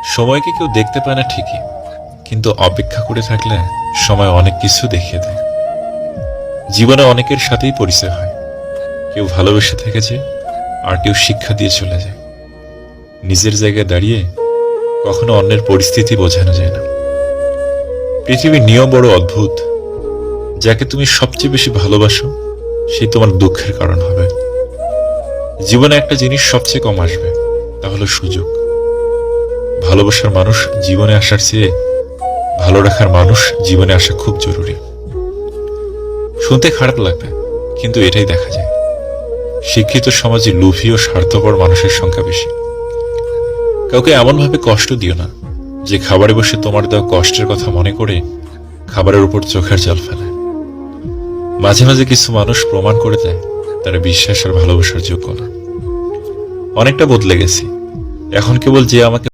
সময়কে কেউ দেখতে পায় না ঠিকই, কিন্তু অপেক্ষা করে থাকলে সময় অনেক কিছু দেখিয়ে দেয়। জীবনে অনেকের সাথেই পরিচয় হয়, কেউ ভালোবেসে থেকেছে আর কেউ শিক্ষা দিয়ে চলে যায়। নিজের জায়গায় দাঁড়িয়ে কখনো অন্যের পরিস্থিতি বোঝানো যায় না। পৃথিবীর নিয়ম বড় অদ্ভুত। যাকে তুমি সবচেয়ে বেশি ভালোবাসো সেই তোমার দুঃখের কারণ হবে। জীবনে একটা জিনিস সবচেয়ে কম আসবে, তা হলো সুযোগ। ভালোবাসার মানুষ জীবনে আসার চেয়ে ভালো রাখার মানুষ জীবনে আসা খুব জরুরি। শুনতে খারাপ লাগবে, কিন্তু এটাই দেখা যায়। শিক্ষিত সমাজে লোভী ও স্বার্থপর মানুষের সংখ্যা বেশি। কাউকে এমনভাবে কষ্ট দিও না যে খাবারে বসে তোমার দেওয়া কষ্টের কথা মনে করে খাবারের উপর চোখের জল ফেলে। মাঝে মাঝে কিছু মানুষ প্রমাণ করে দেয় তারা বিশ্বাস আর ভালোবাসার যোগ্য না। অনেকটা বদলে গেছি, এখন কেবল যে আমাকে